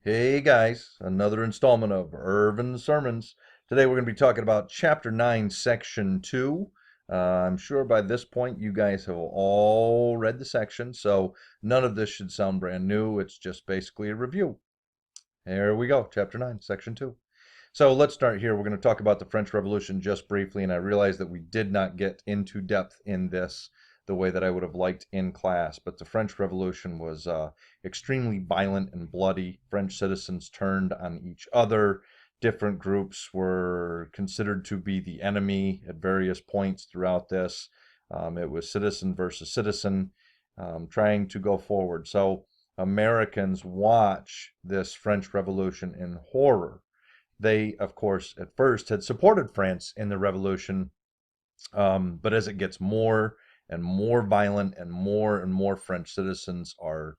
Hey guys, another installment of Irvine Sermons. Today we're going to be talking about Chapter 9, Section 2. I'm sure by this point you guys have all read the section, so none of this should sound brand new. It's just basically a review. Here we go, Chapter 9, Section 2. So let's start here. We're going to talk about the French Revolution just briefly, and I realize that we did not get into depth in this the way that I would have liked in class, but the French Revolution was extremely violent and bloody. French citizens turned on each other. Different groups were considered to be the enemy at various points throughout this. It was citizen versus citizen trying to go forward. So Americans watch this French Revolution in horror. They, of course, at first had supported France in the revolution, but as it gets more and more violent and more French citizens are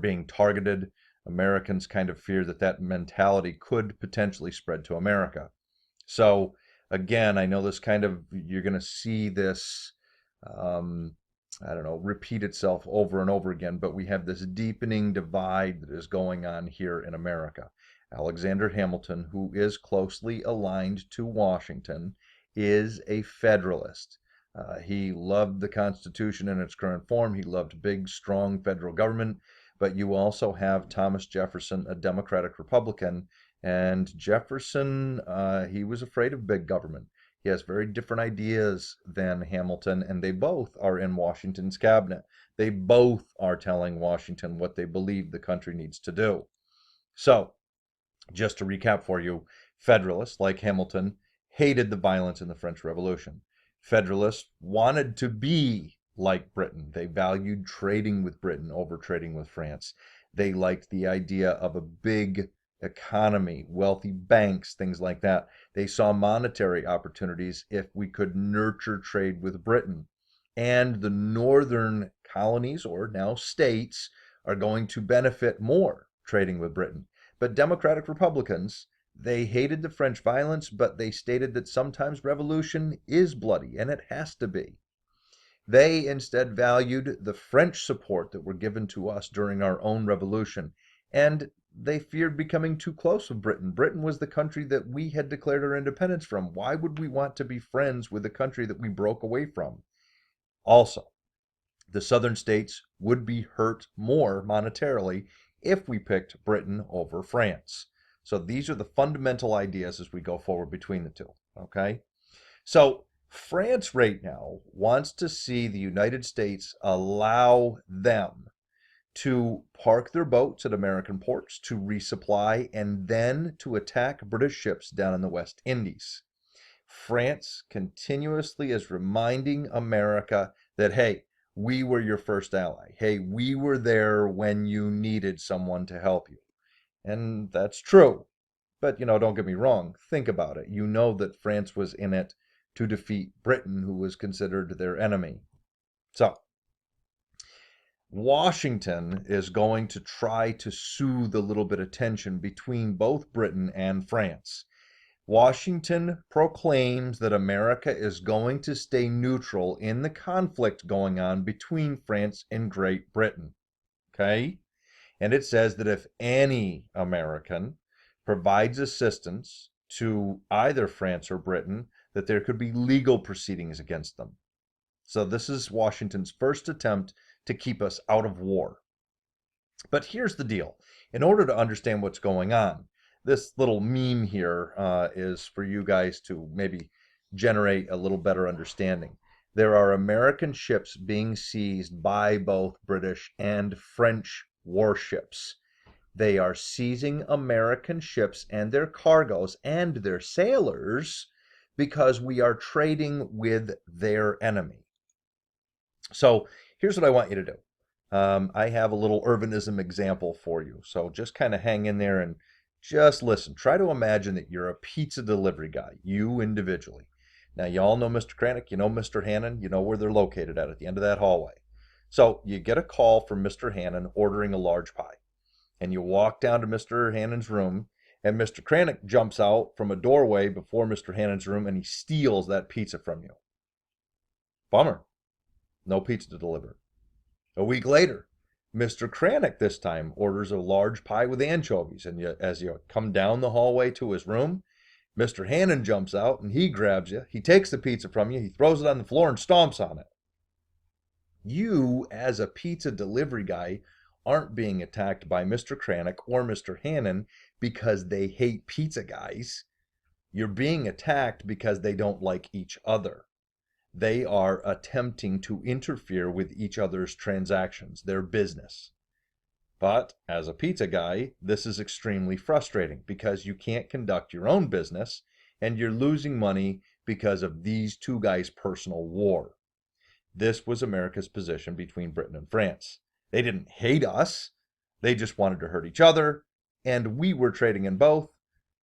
being targeted, Americans kind of fear that that mentality could potentially spread to America. So again, I know this kind of, you're going to see this, I don't know, repeat itself over and over again, but we have this deepening divide that is going on here in America. Alexander Hamilton, who is closely aligned to Washington, is a Federalist. He loved the Constitution in its current form. He loved big, strong federal government. But you also have Thomas Jefferson, a Democratic Republican. And Jefferson, he was afraid of big government. He has very different ideas than Hamilton, and they both are in Washington's cabinet. They both are telling Washington what they believe the country needs to do. So, just to recap for you, Federalists, like Hamilton, hated the violence in the French Revolution. Federalists wanted to be like Britain. They valued trading with Britain over trading with France. They liked the idea of a big economy, wealthy banks, things like that. They saw monetary opportunities if we could nurture trade with Britain. And the northern colonies, or now states, are going to benefit more trading with Britain. But Democratic Republicans, they hated the French violence, but they stated that sometimes revolution is bloody, and it has to be. They instead valued the French support that were given to us during our own revolution, and they feared becoming too close with Britain. Britain was the country that we had declared our independence from. Why would we want to be friends with the country that we broke away from? Also, the southern states would be hurt more monetarily if we picked Britain over France. So these are the fundamental ideas as we go forward between the two, okay? So France right now wants to see the United States allow them to park their boats at American ports, to resupply, and then to attack British ships down in the West Indies. France continuously is reminding America that, hey, we were your first ally. Hey, we were there when you needed someone to help you. And that's true. But, don't get me wrong. Think about it. You know that France was in it to defeat Britain, who was considered their enemy. So, Washington is going to try to soothe a little bit of tension between both Britain and France. Washington proclaims that America is going to stay neutral in the conflict going on between France and Great Britain. Okay? And it says that if any American provides assistance to either France or Britain, that there could be legal proceedings against them. So this is Washington's first attempt to keep us out of war. But here's the deal. In order to understand what's going on, this little meme here is for you guys to maybe generate a little better understanding. There are American ships being seized by both British and French warships. They are seizing American ships and their cargoes and their sailors because we are trading with their enemy. So here's what I want you to do. I have a little urbanism example for you. So just kind of hang in there and just listen. Try to imagine that you're a pizza delivery guy, you individually. Now, you all know Mr. Kranick, you know Mr. Hannon, you know where they're located at the end of that hallway. So you get a call from Mr. Hannon ordering a large pie. And you walk down to Mr. Hannon's room, and Mr. Kranick jumps out from a doorway before Mr. Hannon's room, and he steals that pizza from you. Bummer. No pizza to deliver. A week later, Mr. Cranach this time orders a large pie with anchovies, and as you come down the hallway to his room, Mr. Hannon jumps out and he grabs you. He takes the pizza from you, he throws it on the floor and stomps on it. You, as a pizza delivery guy, aren't being attacked by Mr. Cranach or Mr. Hannon because they hate pizza guys. You're being attacked because they don't like each other. They are attempting to interfere with each other's transactions, their business. But as a pizza guy, this is extremely frustrating because you can't conduct your own business and you're losing money because of these two guys' personal war. This was America's position between Britain and France. They didn't hate us, they just wanted to hurt each other, and we were trading in both,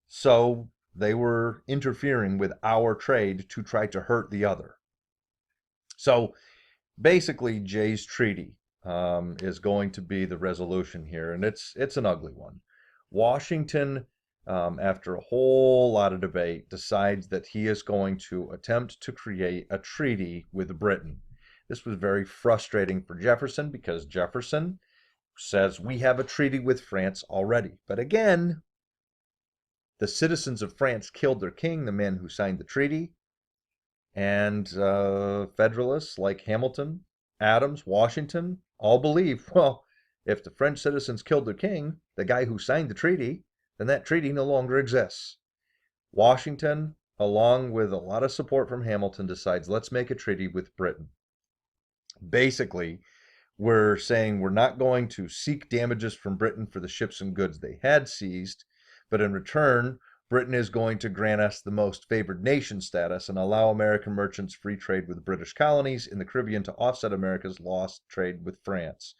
so they were interfering with our trade to try to hurt the other. So basically, Jay's Treaty is going to be the resolution here, and it's an ugly one. Washington, after a whole lot of debate, decides that he is going to attempt to create a treaty with Britain. This was very frustrating for Jefferson because Jefferson says we have a treaty with France already. But again, the citizens of France killed their king, the man who signed the treaty. And Federalists like Hamilton, Adams, Washington all believe, well, if the French citizens killed their king, the guy who signed the treaty, then that treaty no longer exists. Washington, along with a lot of support from Hamilton, decides let's make a treaty with Britain. Basically, we're saying we're not going to seek damages from Britain for the ships and goods they had seized, but in return, Britain is going to grant us the most favored nation status and allow American merchants free trade with British colonies in the Caribbean to offset America's lost trade with France.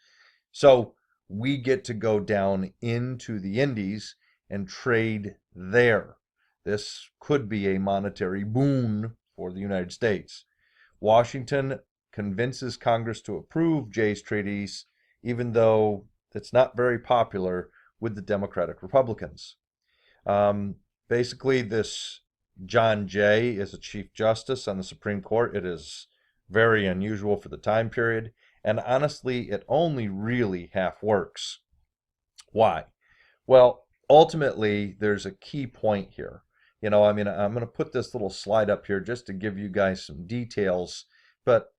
So we get to go down into the Indies and trade there. This could be a monetary boon for the United States. Washington convinces Congress to approve Jay's treaties, even though it's not very popular with the Democratic Republicans. Basically, this John Jay is a Chief Justice on the Supreme Court. It is very unusual for the time period, and honestly, it only really half works. Why? Well, ultimately, there's a key point here. I'm going to put this little slide up here just to give you guys some details, but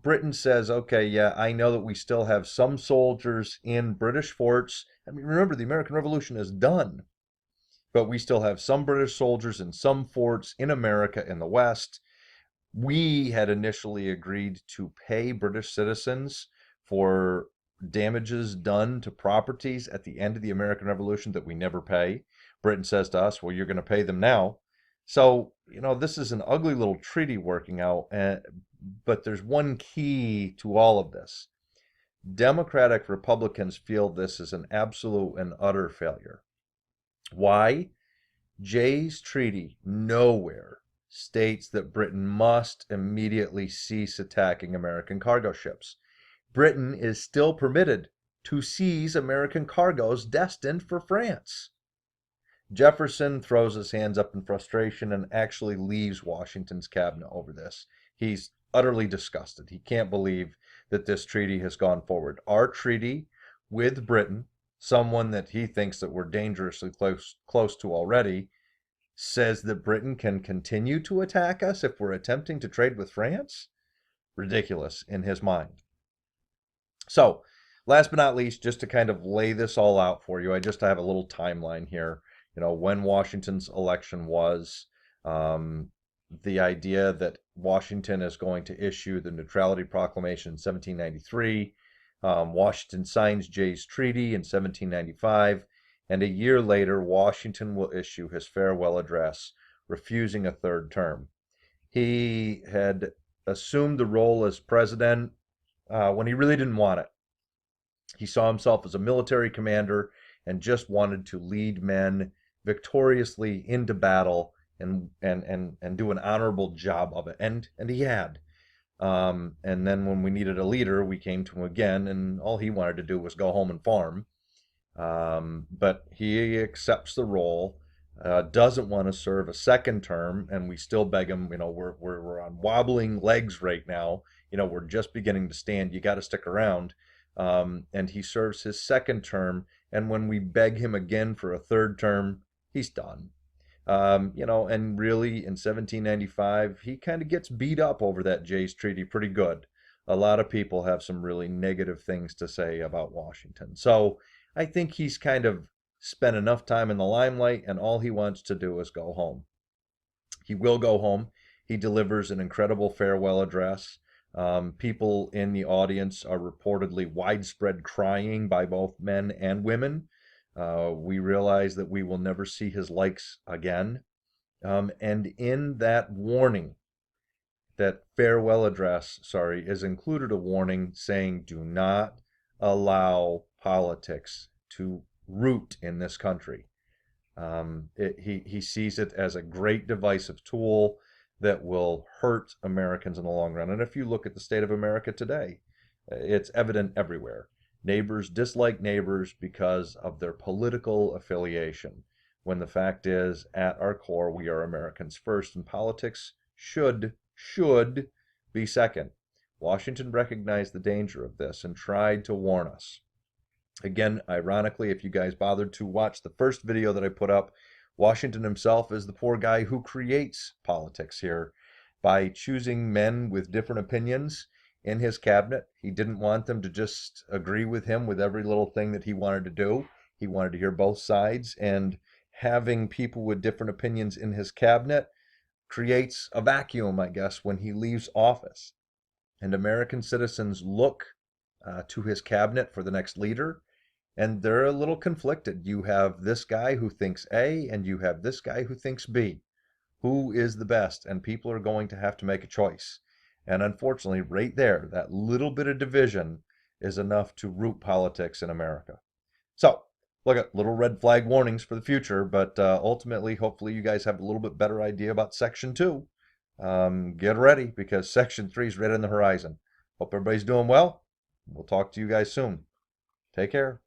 Britain says, okay, yeah, I know that we still have some soldiers in British forts. Remember, the American Revolution is done. But we still have some British soldiers in some forts in America in the West. We had initially agreed to pay British citizens for damages done to properties at the end of the American Revolution that we never pay. Britain says to us, well, you're going to pay them now. So, this is an ugly little treaty working out, but there's one key to all of this. Democratic Republicans feel this is an absolute and utter failure. Why? Jay's treaty nowhere states that Britain must immediately cease attacking American cargo ships. Britain is still permitted to seize American cargoes destined for France. Jefferson throws his hands up in frustration and actually leaves Washington's cabinet over this. He's utterly disgusted. He can't believe that this treaty has gone forward. Our treaty with Britain, someone that he thinks that we're dangerously close to already, says that Britain can continue to attack us if we're attempting to trade with France? Ridiculous in his mind. So, last but not least, just to kind of lay this all out for you, I just have a little timeline here. When Washington's election was, the idea that Washington is going to issue the Neutrality Proclamation in 1793. Washington signs Jay's Treaty in 1795, and a year later, Washington will issue his farewell address, refusing a third term. He had assumed the role as president when he really didn't want it. He saw himself as a military commander and just wanted to lead men victoriously into battle and do an honorable job of it. And he had. And then when we needed a leader, we came to him again, and all he wanted to do was go home and farm. But he accepts the role, doesn't want to serve a second term, and we still beg him, we're on wobbling legs right now. We're just beginning to stand. You got to stick around. and he serves his second term. And when we beg him again for a third term, he's done. And really in 1795, he kind of gets beat up over that Jay's Treaty pretty good. A lot of people have some really negative things to say about Washington. So I think he's kind of spent enough time in the limelight, and all he wants to do is go home. He will go home. He delivers an incredible farewell address. People in the audience are reportedly widespread crying by both men and women. We realize that we will never see his likes again. And in that warning, that farewell address, sorry, is included a warning saying, do not allow politics to root in this country. He sees it as a great divisive tool that will hurt Americans in the long run. And if you look at the state of America today, it's evident everywhere. Neighbors dislike neighbors because of their political affiliation, when the fact is, at our core, we are Americans first, and politics should be second. Washington recognized the danger of this and tried to warn us. Again, ironically, if you guys bothered to watch the first video that I put up, Washington himself is the poor guy who creates politics here by choosing men with different opinions in his cabinet. He didn't want them to just agree with him with every little thing that he wanted to do. He wanted to hear both sides, and having people with different opinions in his cabinet creates a vacuum, I guess, when he leaves office. And American citizens look to his cabinet for the next leader, and they're a little conflicted. You have this guy who thinks A, and you have this guy who thinks B. Who is the best? And people are going to have to make a choice. And unfortunately, right there, that little bit of division is enough to root politics in America. So, look at little red flag warnings for the future, but ultimately, hopefully you guys have a little bit better idea about Section 2. Get ready, because Section 3 is right on the horizon. Hope everybody's doing well. We'll talk to you guys soon. Take care.